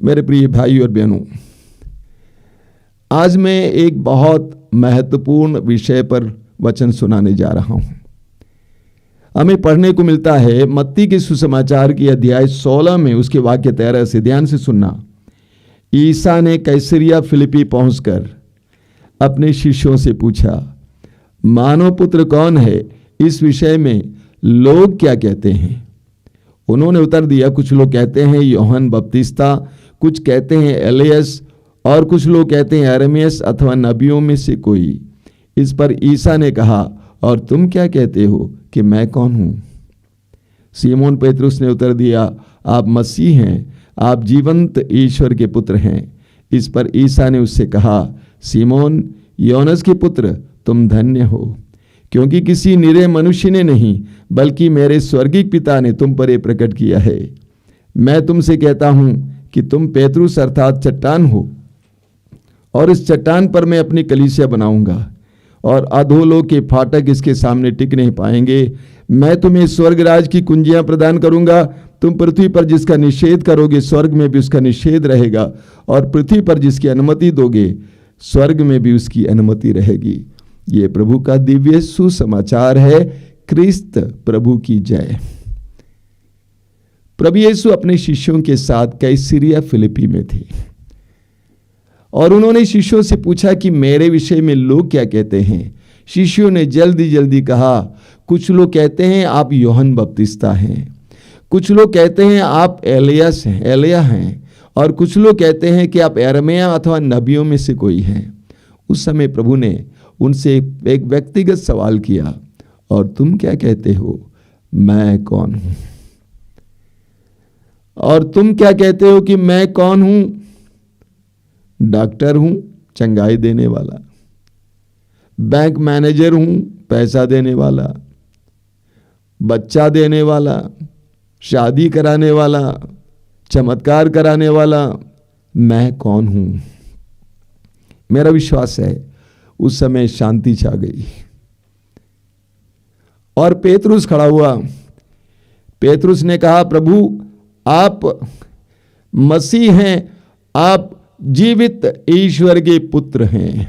मेरे प्रिय भाई और बहनों, आज मैं एक बहुत महत्वपूर्ण विषय पर वचन सुनाने जा रहा हूं। हमें पढ़ने को मिलता है मत्ती के सुसमाचार की अध्याय 16 में उसके वाक्य 13 से। ध्यान से सुनना। ईसा ने कैसरिया फिलिप्पी पहुंचकर अपने शिष्यों से पूछा, मानव पुत्र कौन है? इस विषय में लोग क्या कहते हैं? उन्होंने उत्तर दिया, कुछ लोग कहते हैं यूहन्ना बपतिस्ता, कुछ कहते हैं एलियस और कुछ लोग कहते हैं यिर्मयाह अथवा नबियों में से कोई। इस पर ईसा ने कहा, और तुम क्या कहते हो कि मैं कौन हूं? सीमोन पेतरुस ने उत्तर दिया, आप मसीह हैं, आप जीवंत ईश्वर के पुत्र हैं। इस पर ईसा ने उससे कहा, सीमोन योनस के पुत्र, तुम धन्य हो, क्योंकि किसी निरे मनुष्य ने नहीं बल्कि मेरे स्वर्गीय पिता ने तुम पर यह प्रकट किया है। मैं तुमसे कहता हूं कि तुम पेतरुस अर्थात चट्टान हो, और इस चट्टान पर मैं अपनी कलीसिया बनाऊंगा, और अधोलोक के फाटक इसके सामने टिक नहीं पाएंगे। मैं तुम्हें स्वर्गराज की कुंजियां प्रदान करूंगा। तुम पृथ्वी पर जिसका निषेध करोगे स्वर्ग में भी उसका निषेध रहेगा, और पृथ्वी पर जिसकी अनुमति दोगे स्वर्ग में भी उसकी अनुमति रहेगी। ये प्रभु का दिव्य सुसमाचार है। क्रिस्त प्रभु की जय। प्रभु यीशु अपने शिष्यों के साथ कैसरिया फिलिप्पी में थे, और उन्होंने शिष्यों से पूछा कि मेरे विषय में लोग क्या कहते हैं। शिष्यों ने जल्दी जल्दी कहा, कुछ लोग कहते हैं आप यूहन्ना बपतिस्ता हैं, कुछ लोग कहते हैं आप एलिया हैं, और कुछ लोग कहते हैं कि आप यिर्मयाह अथवा नबियों में से कोई हैं। उस समय प्रभु ने उनसे एक व्यक्तिगत सवाल किया, और तुम क्या कहते हो मैं कौन हूं? और तुम क्या कहते हो कि मैं कौन हूं? डॉक्टर हूं, चंगाई देने वाला, बैंक मैनेजर हूं, पैसा देने वाला, बच्चा देने वाला, शादी कराने वाला, चमत्कार कराने वाला, मैं कौन हूं? मेरा विश्वास है उस समय शांति छा गई, और पेतरुस खड़ा हुआ। पेतरुस ने कहा, प्रभु आप मसीह हैं, आप जीवित ईश्वर के पुत्र हैं।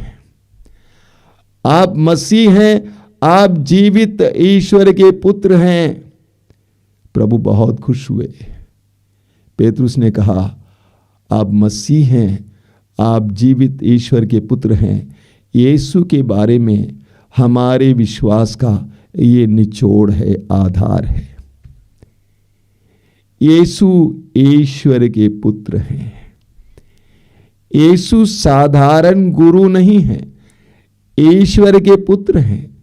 आप मसीह हैं, आप जीवित ईश्वर के पुत्र हैं। प्रभु बहुत खुश हुए। पेतरुस ने कहा, आप मसीह हैं, आप जीवित ईश्वर के पुत्र हैं। यीशु के बारे में हमारे विश्वास का ये निचोड़ है, आधार है। यीशु ईश्वर के पुत्र हैं। यीशु साधारण गुरु नहीं है, ईश्वर के पुत्र हैं।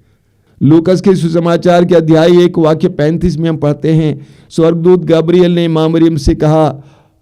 लूकस के सुसमाचार के अध्याय 1 वाक्य 35 में हम पढ़ते हैं, स्वर्गदूत गब्रियल ने मां मरियम से कहा,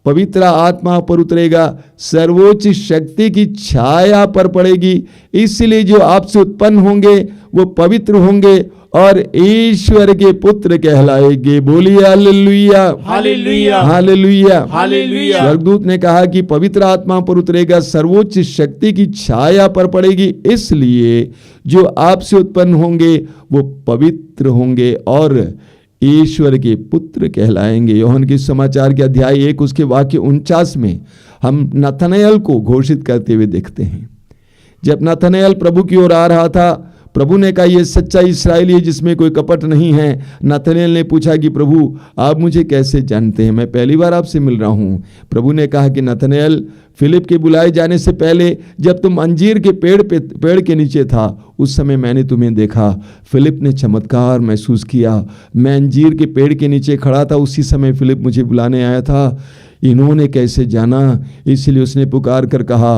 पवित्र आत्मा पर उतरेगा, सर्वोच्च शक्ति की छाया पर पड़ेगी, इसलिए जो आपसे उत्पन्न होंगे वो पवित्र होंगे और ईश्वर के पुत्र कहलाएंगे। बोलिए हालेलुया, हालेलुया, हालेलुया, हालेलुया। स्वर्गदूत ने कहा कि पवित्र आत्मा पर उतरेगा, सर्वोच्च शक्ति की छाया पर पड़ेगी, इसलिए जो आपसे उत्पन्न होंगे वो पवित्र होंगे और ईश्वर के पुत्र कहलाएंगे। यूहन्ना के समाचार के अध्याय 1 उसके वाक्य 49 में हम नतनएल को घोषित करते हुए देखते हैं। जब नतनएल प्रभु की ओर आ रहा था, प्रभु ने कहा, ये सच्चा इस्राएली है जिसमें कोई कपट नहीं है। नतनएल ने पूछा कि प्रभु आप मुझे कैसे जानते हैं? मैं पहली बार आपसे मिल रहा हूं। प्रभु ने कहा कि नतनएल, फिलिप के बुलाए जाने से पहले जब तुम अंजीर के पेड़ के नीचे था उस समय मैंने तुम्हें देखा। फिलिप ने चमत्कार महसूस किया। मैं अंजीर के पेड़ के नीचे खड़ा था, उसी समय फिलिप मुझे बुलाने आया था। इन्होंने कैसे जाना? इसलिए उसने पुकार कर कहा,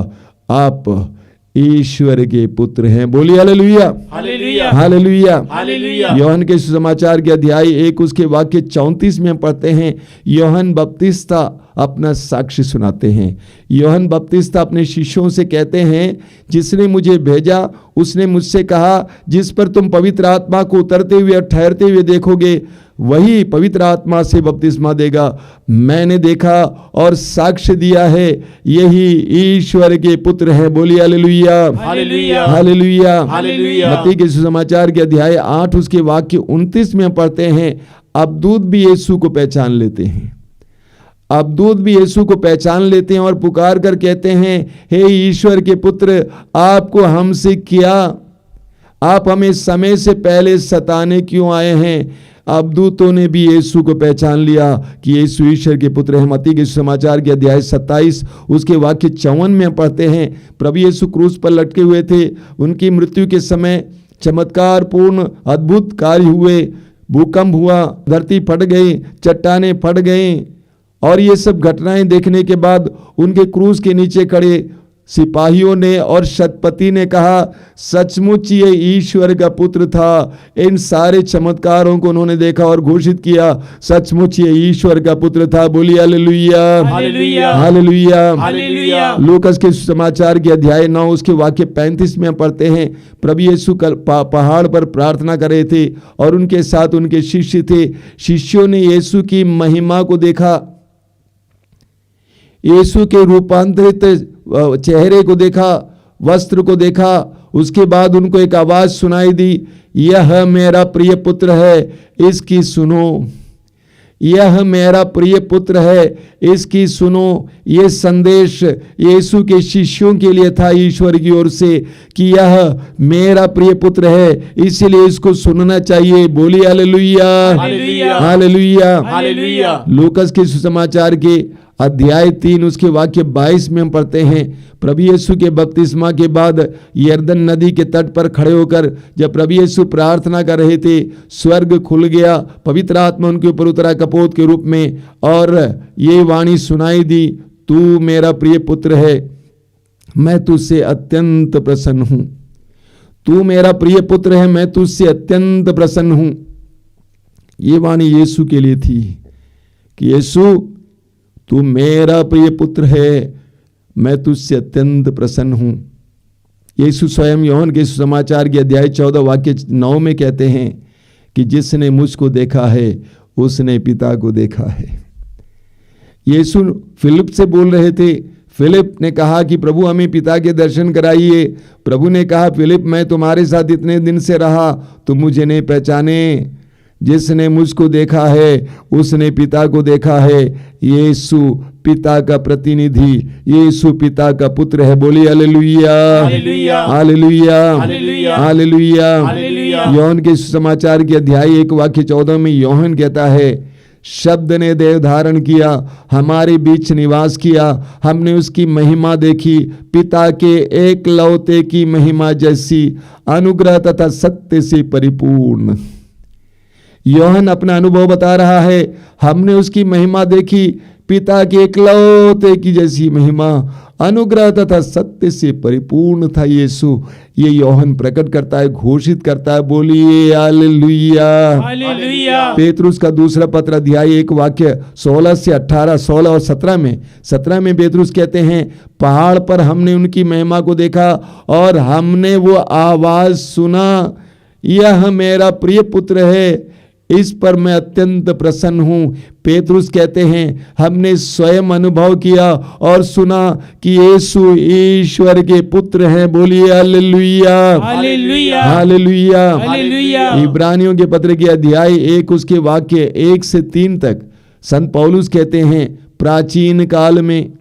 आप ईश्वर के पुत्र हैं। बोलिए हालेलुया, हालेलुया, हालेलुया, हालेलुया। यूहन्ना के सुसमाचार के अध्याय 1 उसके वाक्य 34 में हम पढ़ते हैं, यूहन्ना बपतिस्ता अपना साक्ष्य सुनाते हैं। यूहन्ना बपतिस्ता अपने शिष्यों से कहते हैं, जिसने मुझे भेजा उसने मुझसे कहा, जिस पर तुम पवित्र आत्मा को उतरते हुए और ठहरते हुए देखोगे वही पवित्र आत्मा से बपतिस्मा देगा। मैंने देखा और साक्ष्य दिया है, यही ईश्वर के पुत्र हैं। बोलिए हालेलुया, हालेलुया, हालेलुया, हालेलुया। मत्ती के सुसमाचार के अध्याय 8 उसके वाक्य 29 में हम पढ़ते हैं, अब दूत भी यीशु को पहचान लेते हैं। अबदूत भी यीशु को पहचान लेते हैं और पुकार कर कहते हैं, हे ईश्वर के पुत्र, आपको हमसे क्या, आप हमें समय से पहले सताने क्यों आए हैं। अबदूतों ने भी यीशु को पहचान लिया कि यीशु ईश्वर के पुत्र हैं। मत्ती के समाचार के अध्याय 27 उसके वाक्य 54 में पढ़ते हैं, प्रभु यीशु क्रूस पर लटके हुए थे। उनकी मृत्यु के समय चमत्कार पूर्ण अद्भुत कार्य हुए, भूकंप हुआ, धरती फट गई, चट्टानें फट गई, और ये सब घटनाएं देखने के बाद उनके क्रूस के नीचे खड़े सिपाहियों ने और शतपति ने कहा, सचमुच ये ईश्वर का पुत्र था। इन सारे चमत्कारों को उन्होंने देखा और घोषित किया, सचमुच ये ईश्वर का पुत्र था। बोलिए hallelujah, hallelujah, hallelujah, hallelujah. Lucas के समाचार के अध्याय 9 उसके वाक्य 35 में पढ़ते हैं, प्रभु यीशु पहाड़ पर प्रार्थना कर रहे थे और उनके साथ उनके शिष्य थे। शिष्यों ने यीशु की महिमा को देखा, यीशु के रूपांतरित चेहरे को देखा, वस्त्र को देखा। उसके बाद उनको एक आवाज सुनाई दी, यह मेरा प्रिय पुत्र है, इसकी सुनो। यह मेरा प्रिय पुत्र है, इसकी सुनो। ये संदेश यीशु के शिष्यों के लिए था ईश्वर की ओर से कि यह मेरा प्रिय पुत्र है, इसीलिए इसको सुनना चाहिए। बोलिए hallelujah, hallelujah, hallelujah, hallelujah. Lucas के सुसमाचार के अध्याय 3 उसके वाक्य 22 में हम पढ़ते हैं, प्रभु यीशु के बपतिस्मा के बाद यरदन नदी के तट पर खड़े होकर जब प्रभु यीशु प्रार्थना कर रहे थे, स्वर्ग खुल गया, पवित्र आत्मा उनके ऊपर उतरा कपोत के रूप में, और ये वाणी सुनाई दी, तू मेरा प्रिय पुत्र है, मैं तुझसे अत्यंत प्रसन्न हूं। तू मेरा प्रिय पुत्र है, मैं तुझसे अत्यंत प्रसन्न हूं। ये वाणी यीशु के लिए थी कि यीशु तू मेरा प्रिय पुत्र है, मैं तुझसे अत्यंत प्रसन्न हूं। यीशु स्वयं यूहन्ना के सुसमाचार के अध्याय 14 वाक्य 9 में कहते हैं कि जिसने मुझको देखा है उसने पिता को देखा है। यीशु फिलिप से बोल रहे थे, फिलिप ने कहा कि प्रभु हमें पिता के दर्शन कराइए। प्रभु ने कहा, फिलिप मैं तुम्हारे साथ इतने दिन से रहा, तुम मुझे नहीं पहचाने। जिसने मुझको देखा है उसने पिता को देखा है। यीशु पिता का प्रतिनिधि, यीशु पिता का पुत्र है। बोलिए hallelujah, hallelujah, hallelujah, hallelujah, hallelujah. Hallelujah. यूहन्ना के सुसमाचार के अध्याय 1 वाक्य 14 में यूहन्ना कहता है, शब्द ने देह धारण किया, हमारे बीच निवास किया, हमने उसकी महिमा देखी, पिता के एकलौते की महिमा जैसी, अनुग्रह तथा सत्य से परिपूर्ण। यूहन्ना अपना अनुभव बता रहा है, हमने उसकी महिमा देखी, पिता के एकलौते की जैसी महिमा, अनुग्रह तथा सत्य से परिपूर्ण था यीशु। ये यूहन्ना प्रकट करता है, घोषित करता है। बोलिए हालेलुया, हालेलुया। पेतरुस का दूसरा पत्र अध्याय 1 वाक्य 16 से 18, 16 और 17 में पेतरुस कहते हैं, पहाड़ पर हमने उनकी महिमा को देखा और हमने वो आवाज सुना, यह मेरा प्रिय पुत्र है, इस पर मैं अत्यंत प्रसन्न हूं। पेतरुस कहते हैं, हमने स्वयं अनुभव किया और सुना कि यीशु ईश्वर के पुत्र हैं। बोलिए हालेलुया, हालेलुया, हालेलुया, हालेलुया। इब्रानियों के पत्र के अध्याय 1 उसके वाक्य 1 से 3 तक संत पौलुस कहते हैं, प्राचीन काल में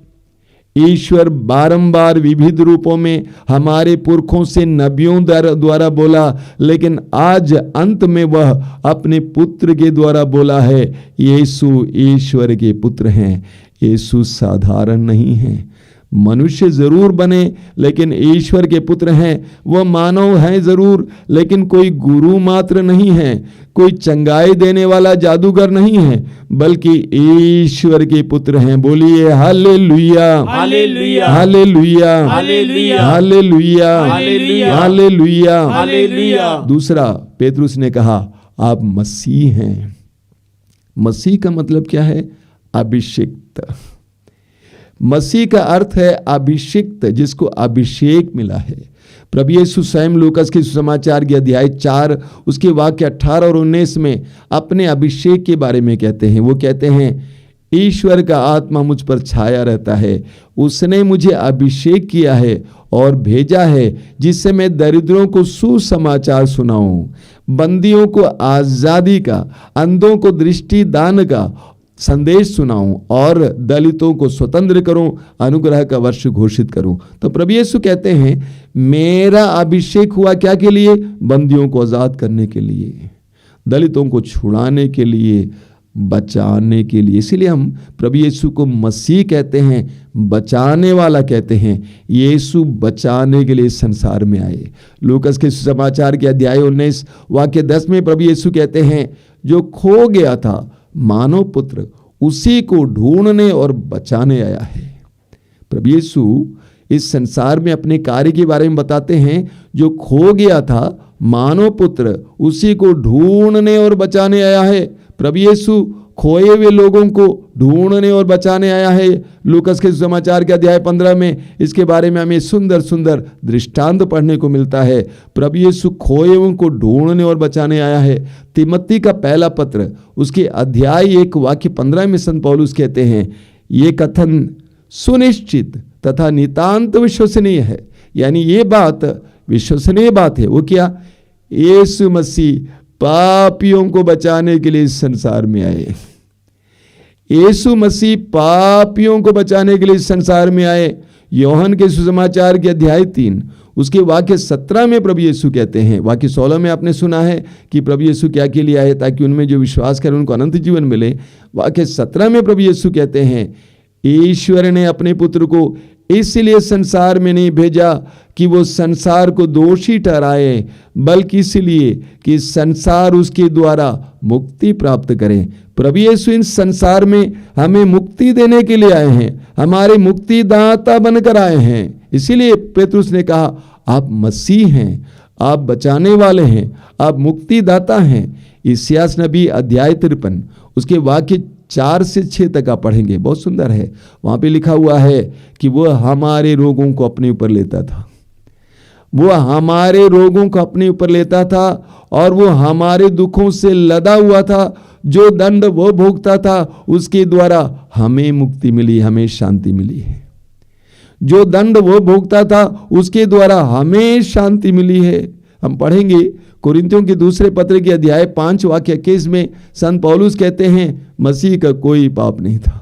ईश्वर बारंबार विविध रूपों में हमारे पुरखों से नबियों द्वारा बोला, लेकिन आज अंत में वह अपने पुत्र के द्वारा बोला है। यीशु ईश्वर के पुत्र हैं। यीशु साधारण नहीं है, मनुष्य जरूर बने लेकिन ईश्वर के पुत्र हैं। वह मानव हैं जरूर, लेकिन कोई गुरु मात्र नहीं है, कोई चंगाई देने वाला जादूगर नहीं है, बल्कि ईश्वर के पुत्र हैं। बोलिए hallelujah, hallelujah, hallelujah, hallelujah, hallelujah, hallelujah, hallelujah, hallelujah. दूसरा, पेतरुस ने कहा आप मसीह हैं। मसीह का मतलब क्या है? अभिषिक्त। मसीह का अर्थ है अभिषिक्त, जिसको अभिषेक मिला है। प्रभु यीशु स्वयं लूकास के सुसमाचार के अध्याय 4 उसके वाक्य 18 और 19 में अपने अभिषेक के बारे में कहते हैं। वो कहते हैं, ईश्वर का आत्मा मुझ पर छाया रहता है, उसने मुझे अभिषेक किया है और भेजा है जिससे मैं दरिद्रों को सुसमाचार सुनाऊं, बंदियों को आजादी का, अंधों को दृष्टि दान का, संदेश सुनाऊं और दलितों को स्वतंत्र करूं, अनुग्रह का वर्ष घोषित करूं। तो प्रभु यीशु कहते हैं मेरा अभिषेक हुआ क्या के लिए? बंदियों को आजाद करने के लिए, दलितों को छुड़ाने के लिए, बचाने के लिए। इसीलिए हम प्रभु यीशु को मसीह कहते हैं, बचाने वाला कहते हैं। यीशु बचाने के लिए इस संसार में आए। लूकास के सुसमाचार के अध्याय 19 वाक्य 10 में प्रभु यीशु कहते हैं जो खो गया था मानव पुत्र उसी को ढूंढने और बचाने आया है। प्रभु यीशु इस संसार में अपने कार्य के बारे में बताते हैं। जो खो गया था मानव पुत्र उसी को ढूंढने और बचाने आया है। प्रभु यीशु खोए हुए लोगों को ढूंढने और बचाने आया है। लूकास के सुसमाचार के अध्याय 15 में इसके बारे में हमें सुंदर सुंदर दृष्टांत पढ़ने को मिलता है। प्रभु यीशु खोए हुए को ढूंढने और बचाने आया है। तिमोथी का पहला पत्र उसके अध्याय 1 वाक्य 15 में संत पौलुस कहते हैं ये कथन सुनिश्चित तथा नितांत विश्वसनीय है। यानी ये बात विश्वसनीय बात है। वो क्या? यीशु मसीह पापियों को बचाने के लिए इस संसार में आए। यीशु मसीह पापियों को बचाने के लिए इस संसार में आए। योहन के सुसमाचार के अध्याय 3 उसके वाक्य 17 में प्रभु यीशु कहते हैं, वाक्य 16 में आपने सुना है कि प्रभु यीशु क्या के लिए आए? ताकि उनमें जो विश्वास करें उनको अनंत जीवन मिले। वाक्य 17 में प्रभु यीशु कहते हैं ईश्वर ने अपने पुत्र को इसलिए संसार में नहीं भेजा कि वो संसार को दोषी ठहराए, बल्कि इसलिए कि संसार उसके द्वारा मुक्ति प्राप्त करे। प्रभु यीशु इन संसार में हमें मुक्ति देने के लिए आए हैं, हमारे मुक्तिदाता बनकर आए हैं। इसीलिए पेतरुस ने कहा आप मसीह हैं, आप बचाने वाले हैं, आप मुक्तिदाता हैं। इस्यास नबी अध्याय 53 उसके वाक्य 4 से 6 तक आप पढ़ेंगे, बहुत सुंदर है। वहाँ पे लिखा हुआ है कि वो हमारे रोगों को अपने ऊपर लेता था, वो हमारे रोगों को अपने ऊपर लेता था और वो हमारे दुखों से लदा हुआ था। जो दंड वो भोगता था उसके द्वारा हमें मुक्ति मिली, हमें शांति मिली है। जो दंड वो भोगता था उसके द्वारा हमें शांति मिली है। हम पढ़ेंगे कुरिन्थियों के दूसरे पत्र के अध्याय 5 वाक्य 21 में संत पौलुस कहते हैं मसीह का कोई पाप नहीं था,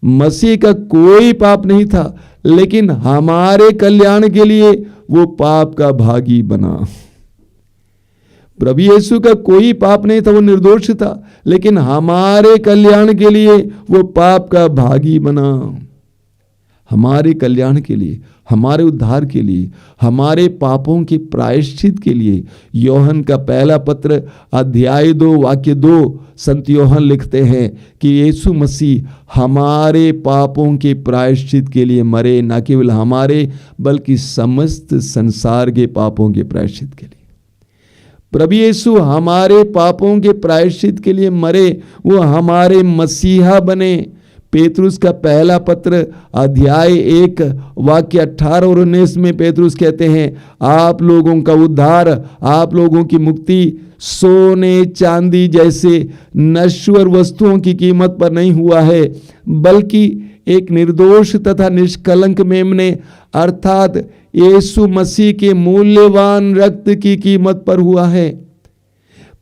मसीह का कोई पाप नहीं था, लेकिन हमारे कल्याण के लिए वो पाप का भागी बना। प्रभु यीशु का कोई पाप नहीं था, वो निर्दोष था, लेकिन हमारे कल्याण के लिए वो पाप का भागी बना। हमारे कल्याण के लिए, हमारे उद्धार के लिए, हमारे पापों के प्रायश्चित के लिए। योहन का पहला पत्र अध्याय 2 वाक्य 2 संत योहन लिखते हैं कि यीशु मसीह हमारे पापों के प्रायश्चित के लिए मरे, न केवल हमारे बल्कि समस्त संसार के पापों के प्रायश्चित के लिए। प्रभु यीशु हमारे पापों के प्रायश्चित के लिए मरे, वो हमारे मसीहा बने। पेतरुस का पहला पत्र अध्याय 1 वाक्य 18 और 19 में पेतरुस कहते हैं आप लोगों का उद्धार, आप लोगों की मुक्ति सोने चांदी जैसे नश्वर वस्तुओं की कीमत पर नहीं हुआ है, बल्कि एक निर्दोष तथा निष्कलंक मेमने अर्थात यीशु मसीह के मूल्यवान रक्त की कीमत पर हुआ है।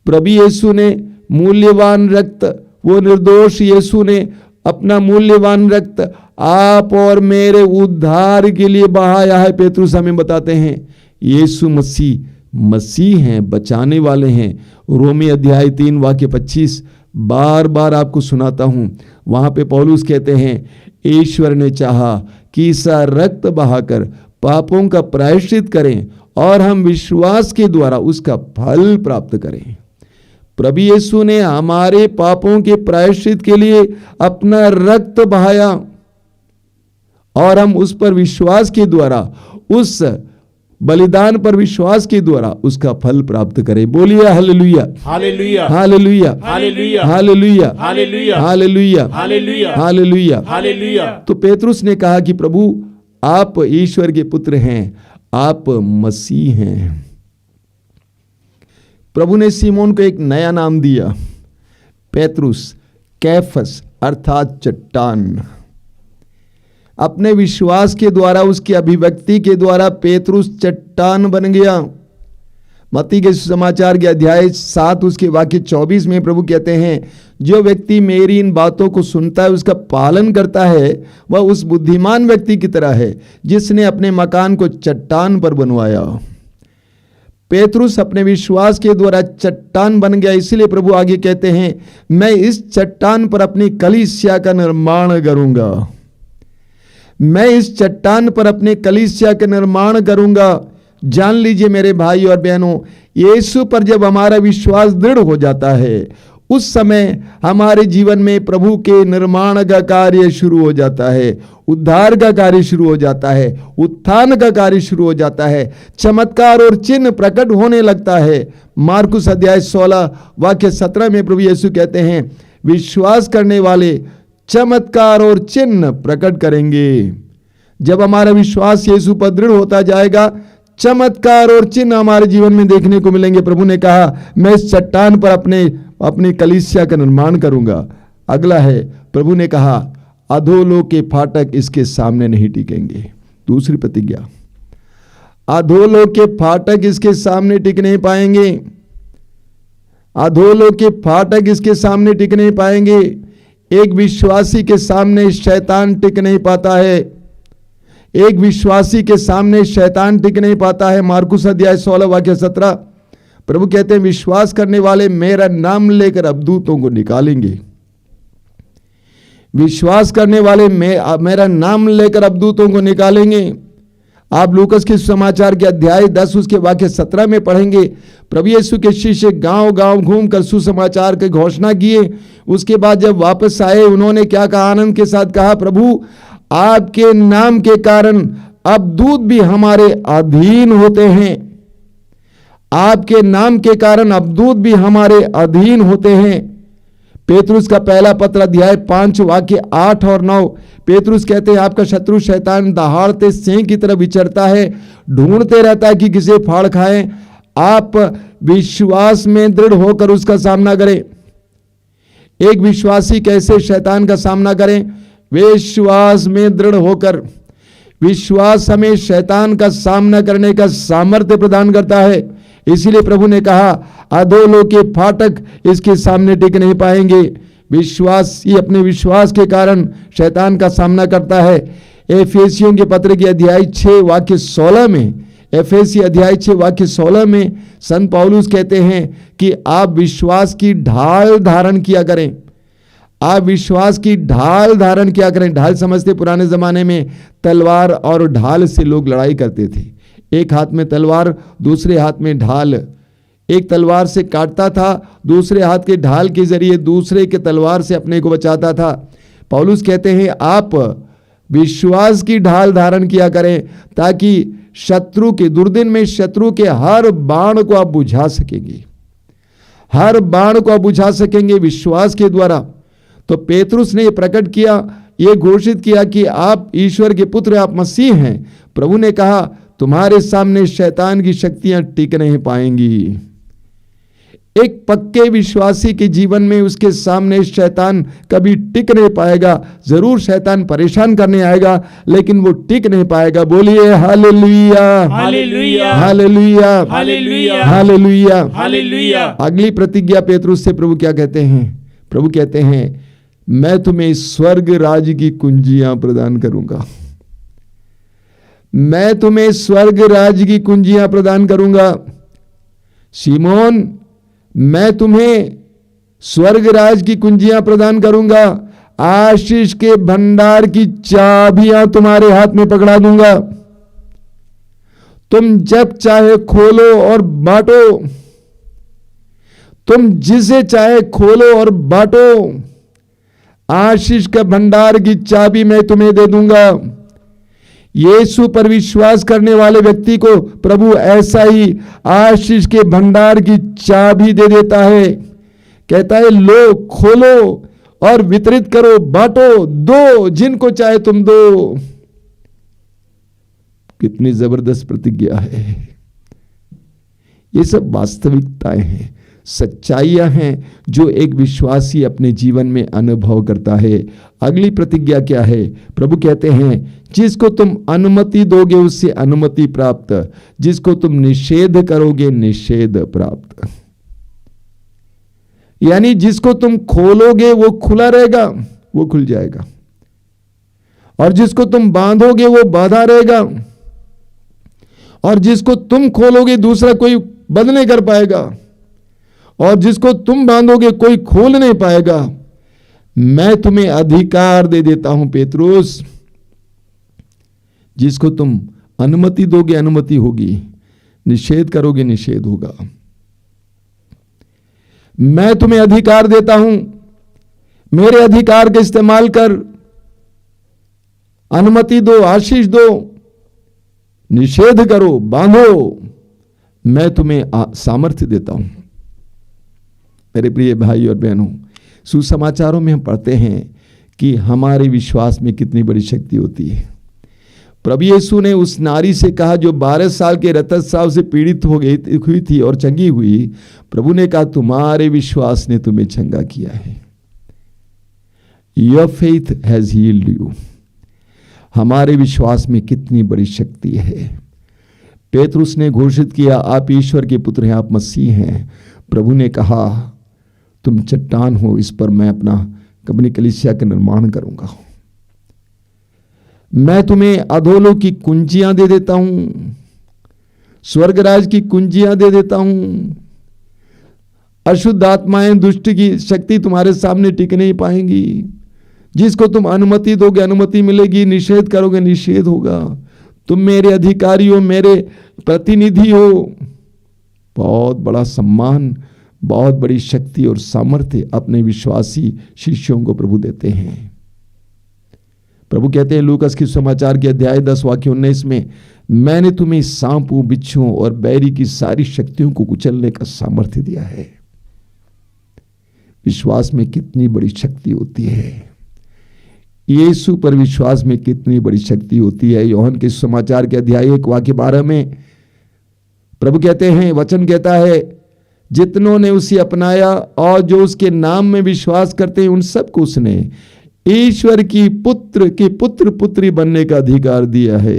प्रभु यीशु ने मूल्यवान रक्त, वो निर्दोष यीशु ने अपना मूल्यवान रक्त आप और मेरे उद्धार के लिए बहाया है। पेतरुस हमें बताते हैं यीशु मसीह हैं, बचाने वाले हैं। रोमी अध्याय 3 वाक्य 25 बार बार आपको सुनाता हूं। वहां पे पौलुस कहते हैं ईश्वर ने चाहा कि ऐसा रक्त बहाकर पापों का प्रायश्चित करें और हम विश्वास के द्वारा उसका फल प्राप्त करें। प्रभु यीशु ने हमारे पापों के प्रायश्चित के लिए अपना रक्त बहाया और हम उस पर विश्वास के द्वारा, उस बलिदान पर विश्वास के द्वारा उसका फल प्राप्त करें। बोलिए hallelujah, hallelujah, hallelujah, hallelujah, hallelujah, hallelujah, hallelujah, hallelujah, hallelujah, hallelujah. तो पेतरुस ने कहा कि प्रभु आप ईश्वर के पुत्र हैं, आप मसीह हैं। प्रभु ने सिमोन को एक नया नाम दिया, पेतरुस, कैफस अर्थात चट्टान। अपने विश्वास के द्वारा, उसकी अभिव्यक्ति के द्वारा पेतरुस चट्टान बन गया। मत्ती के सुसमाचार के अध्याय 7 उसके वाक्य 24 में प्रभु कहते हैं, जो व्यक्ति मेरी इन बातों को सुनता है उसका पालन करता है वह उस बुद्धिमान व्यक्ति की तरह है जिसने अपने मकान को चट्टान पर बनवाया। पेतरुस अपने विश्वास के द्वारा चट्टान बन गया, इसलिए प्रभु आगे कहते हैं, मैं इस चट्टान पर अपनी कलीसिया का निर्माण करूंगा। मैं इस चट्टान पर अपने कलीसिया का निर्माण करूंगा। जान लीजिए मेरे भाई और बहनों, यीशु पर जब हमारा विश्वास दृढ़ हो जाता है उस समय हमारे जीवन में प्रभु के निर्माण का कार्य शुरू हो जाता है, उद्धार का कार्य शुरू हो जाता है, उत्थान का कार्य शुरू हो जाता है, चमत्कार और चिन्ह प्रकट होने लगता है। मार्कुस अध्याय 16 वाक्य 17 में प्रभु यीशु कहते हैं, विश्वास करने वाले चमत्कार और चिन्ह प्रकट करेंगे। जब हमारा विश्वास यीशु पर दृढ़ होता जाएगा, चमत्कार और चिन्ह हमारे जीवन में देखने को मिलेंगे। प्रभु ने कहा, मैं इस चट्टान पर अपनी कलीसिया का निर्माण करूंगा। अगला है, प्रभु ने कहा, अधोलोक के फाटक इसके सामने नहीं टिकेंगे। दूसरी प्रतिज्ञा, अधोलोक के फाटक इसके सामने टिक नहीं पाएंगे। अधोलोक के फाटक इसके सामने टिक नहीं पाएंगे। एक विश्वासी के सामने शैतान टिक नहीं पाता है। एक विश्वासी के सामने शैतान टिक नहीं पाता है। मार्कुस अध्याय 16 वाक्य 17 प्रभु कहते हैं, विश्वास करने वाले मेरा नाम लेकर अबदूतों को निकालेंगे। विश्वास करने वाले मेरा नाम लेकर अबदूतों को निकालेंगे। आप लूकस के समाचार के अध्याय 10 उसके वाक्य 17 में पढ़ेंगे, प्रभु यीशु के शिष्य गांव गांव घूमकर सुसमाचार की घोषणा किए। उसके बाद जब वापस आए उन्होंने क्या कहा? आनंद के साथ कहा, प्रभु आपके नाम के कारण अबदूत भी हमारे अधीन होते हैं। आपके नाम के कारण अबदूत भी हमारे अधीन होते हैं। पेतरुस का पहला पत्र अध्याय 5 वाक्य 8 और 9 पेतरुस कहते हैं, आपका शत्रु शैतान दहाड़ते सिंह की तरह विचरता है, ढूंढते रहता है कि किसे फाड़ खाए। आप विश्वास में दृढ़ होकर उसका सामना करें। एक विश्वासी कैसे शैतान का सामना करें? विश्वास में दृढ़ होकर। विश्वास हमें शैतान का सामना करने का सामर्थ्य प्रदान करता है। इसीलिए प्रभु ने कहा, अधोलोक के फाटक इसके सामने टिक नहीं पाएंगे। विश्वासी अपने विश्वास के कारण शैतान का सामना करता है। एफेसियों के पत्र के अध्याय 6 वाक्य 16 में, एफेसी अध्याय 6 वाक्य 16 में संत पौलुस कहते हैं कि आप विश्वास की ढाल धारण किया करें। आप विश्वास की ढाल धारण किया करें। ढाल समझते, पुराने जमाने में तलवार और ढाल से लोग लड़ाई करते थे। एक हाथ में तलवार, दूसरे हाथ में ढाल। एक तलवार से काटता था, दूसरे हाथ के ढाल के जरिए दूसरे के तलवार से अपने को बचाता था। पौलुस कहते हैं, आप विश्वास की ढाल धारण किया करें ताकि शत्रु के दुर्दिन में शत्रु के हर बाण को आप बुझा सकेंगे। हर बाण को आप बुझा सकेंगे विश्वास के द्वारा। तो पेतरुस ने प्रकट किया, ये घोषित किया कि आप ईश्वर के पुत्र, आप मसीह हैं। प्रभु ने कहा, तुम्हारे सामने शैतान की शक्तियां टिक नहीं पाएंगी। एक पक्के विश्वासी के जीवन में उसके सामने शैतान कभी टिक नहीं पाएगा। जरूर शैतान परेशान करने आएगा, लेकिन वो टिक नहीं पाएगा। बोलिए hallelujah, hallelujah, hallelujah, hallelujah, hallelujah, hallelujah. अगली प्रतिज्ञा पेतरुस से प्रभु क्या कहते हैं? प्रभु कहते हैं, मैं तुम्हें स्वर्ग राज्य की कुंजियां प्रदान करूंगा। मैं तुम्हें स्वर्ग राज्य की कुंजियां प्रदान करूंगा। शिमोन, मैं तुम्हें स्वर्ग राज की कुंजियां प्रदान करूंगा। आशीष के भंडार की चाबियां तुम्हारे हाथ में पकड़ा दूंगा। तुम जब चाहे खोलो और बांटो। तुम जिसे चाहे खोलो और बांटो। आशीष का भंडार की चाबी मैं तुम्हें दे दूंगा। यीशु पर विश्वास करने वाले व्यक्ति को प्रभु ऐसा ही आशीष के भंडार की चाबी दे देता है। कहता है, लो, खोलो और वितरित करो, बांटो, दो, जिनको चाहे तुम दो। कितनी जबरदस्त प्रतिज्ञा है। ये सब वास्तविकताएं हैं, सच्चाइयां हैं जो एक विश्वासी अपने जीवन में अनुभव करता है। अगली प्रतिज्ञा क्या है? प्रभु कहते हैं जिसको तुम अनुमति दोगे उससे अनुमति प्राप्त, जिसको तुम निषेध करोगे निषेध प्राप्त। यानी जिसको तुम खोलोगे वो खुला रहेगा, वो खुल जाएगा, और जिसको तुम बांधोगे वो बांधा रहेगा, और जिसको तुम खोलोगे दूसरा कोई बंद नहीं कर पाएगा, और जिसको तुम बांधोगे कोई खोल नहीं पाएगा। मैं तुम्हें अधिकार दे देता हूं पेतरुस, जिसको तुम अनुमति दोगे अनुमति होगी, निषेध करोगे निषेध होगा। मैं तुम्हें अधिकार देता हूं, मेरे अधिकार का इस्तेमाल कर, अनुमति दो, आशीष दो, निषेध करो, बांधो, मैं तुम्हें सामर्थ्य देता हूं। मेरे प्रिय भाई और बहनों, सुसमाचारों में हम पढ़ते हैं कि हमारे विश्वास में कितनी बड़ी शक्ति होती है। प्रभु यीशु ने उस नारी से कहा जो 12 साल के रक्तस्राव से पीड़ित हुई थी और चंगी हुई, प्रभु ने कहा तुम्हारे विश्वास ने तुम्हें चंगा किया है। Your faith has healed you। हमारे विश्वास में कितनी बड़ी शक्ति है। पेतरुस ने घोषित किया आप ईश्वर के पुत्र हैं, आप मसीह हैं। प्रभु ने कहा तुम चट्टान हो, इस पर मैं अपनी कलीसिया का निर्माण करूंगा। मैं तुम्हें अधोलोक की कुंजियां दे देता हूं, स्वर्गराज की कुंजियां दे देता हूं। अशुद्ध आत्माएं, दुष्ट की शक्ति तुम्हारे सामने टिक नहीं पाएंगी। जिसको तुम अनुमति दोगे अनुमति मिलेगी, निषेध करोगे निषेध होगा। तुम मेरे अधिकारी हो, मेरे प्रतिनिधि हो। बहुत बड़ा सम्मान, बहुत बड़ी शक्ति और सामर्थ्य अपने विश्वासी शिष्यों को प्रभु देते हैं। प्रभु कहते हैं लूकास की समाचार के अध्याय 10 वाक्य 19 में, मैंने तुम्हें सांपों, बिच्छुओं और बैरी की सारी शक्तियों को कुचलने का सामर्थ्य दिया है। विश्वास में कितनी बड़ी शक्ति होती है। यीशु पर विश्वास में कितनी बड़ी शक्ति होती है। यूहन्ना के समाचार के अध्याय 1 वाक्य 12 में प्रभु कहते हैं, वचन कहता है जितनों ने उसे अपनाया और जो उसके नाम में विश्वास करते हैं उन सबको उसने ईश्वर की पुत्र पुत्री बनने का अधिकार दिया है।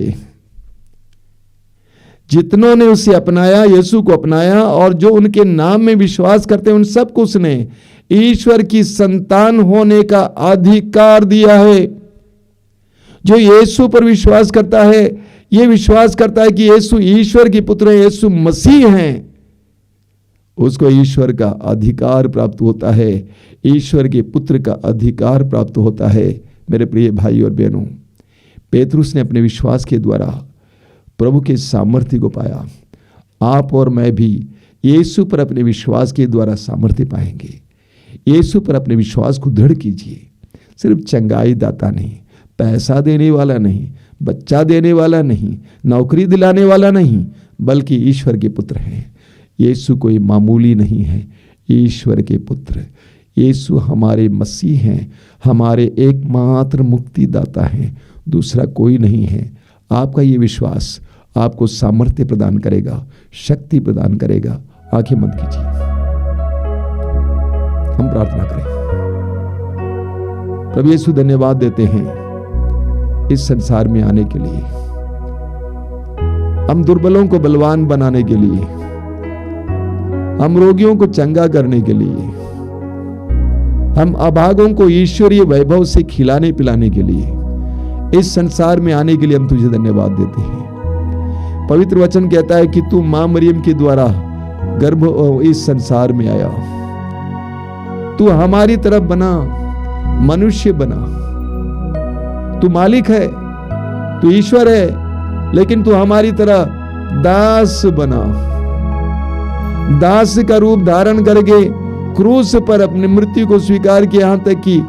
जितनों ने उसे अपनाया, यीशु को अपनाया, और जो उनके नाम में विश्वास करते हैं उन सबको उसने ईश्वर की संतान होने का अधिकार दिया है। जो यीशु पर विश्वास करता है, यह विश्वास करता है कि यीशु ईश्वर के पुत्र हैं, यीशु मसीह हैं, उसको ईश्वर का अधिकार प्राप्त होता है, ईश्वर के पुत्र का अधिकार प्राप्त होता है। मेरे प्रिय भाई और बहनों, पेतरुस ने अपने विश्वास के द्वारा प्रभु के सामर्थ्य को पाया। आप और मैं भी यीशु पर अपने विश्वास के द्वारा सामर्थ्य पाएंगे। यीशु पर अपने विश्वास को दृढ़ कीजिए। सिर्फ चंगाई दाता नहीं, पैसा देने वाला नहीं, बच्चा देने वाला नहीं, नौकरी दिलाने वाला नहीं, बल्कि ईश्वर के पुत्र हैं। यीशु कोई मामूली नहीं है, ईश्वर के पुत्र। यीशु हमारे मसीह हैं, हमारे एकमात्र मुक्तिदाता हैं, दूसरा कोई नहीं है। आपका ये विश्वास आपको सामर्थ्य प्रदान करेगा, शक्ति प्रदान करेगा। आंखें बंद कीजिए, हम प्रार्थना करें। प्रभु यीशु धन्यवाद देते हैं इस संसार में आने के लिए, हम दुर्बलों को बलवान बनाने के लिए, हम रोगियों को चंगा करने के लिए, हम अभागों को ईश्वरीय वैभव से खिलाने पिलाने के लिए, इस संसार में आने के लिए हम तुझे धन्यवाद देते हैं। पवित्र वचन कहता है कि तू मां मरियम के द्वारा गर्भ इस संसार में आया। तू हमारी तरफ बना, मनुष्य बना। तू मालिक है, तू ईश्वर है, लेकिन तू हमारी तरह दास बना। दास का रूप धारण करके क्रूस पर अपनी मृत्यु को स्वीकार किया, यहां तक कि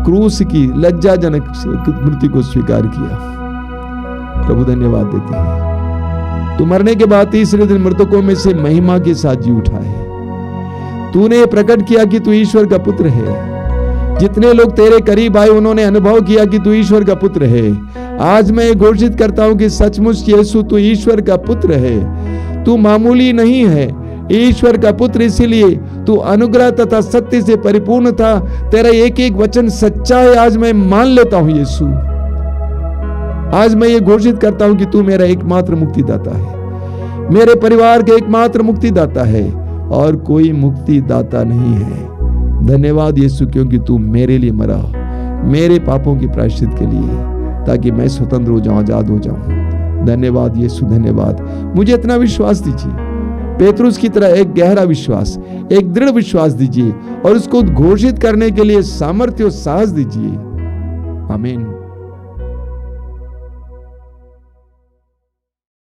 क्रूस की लज्जाजनक मृत्यु को स्वीकार किया। प्रभु धन्यवाद देते हैं, तू मरने के बाद तीसरे दिन मृतकों में से महिमा के साथ जी उठा है। तूने प्रकट किया कि तू ईश्वर का पुत्र है। जितने लोग तेरे करीब आए उन्होंने अनुभव किया कि तू ईश्वर का पुत्र है। आज मैं घोषित करता हूं कि सचमुच यीशु तू ईश्वर का पुत्र है। तू मामूली नहीं है, ईश्वर का पुत्र, इसीलिए तू अनुग्रह तथा सत्य से परिपूर्ण था। तेरा एक एक वचन सच्चा है, आज मैं मान लेता हूं यीशु। आज मैं ये घोषित करता हूं कि तू मेरा एकमात्र मुक्तिदाता है, मेरे परिवार के एकमात्र मुक्तिदाता है, और कोई मुक्तिदाता नहीं है। धन्यवाद यीशु, क्योंकि तू मेरे लिए मरा, मेरे पापों की प्रायश्चित के लिए, ताकि मैं स्वतंत्र हो जाऊं, आजाद हो जाऊं। धन्यवाद यीशु, धन्यवाद। मुझे इतना विश्वास दीजिए, पेतरुस की तरह एक गहरा विश्वास, एक दृढ़ विश्वास दीजिए, और उसको घोषित करने के लिए सामर्थ्य और साहस दीजिए। आमीन।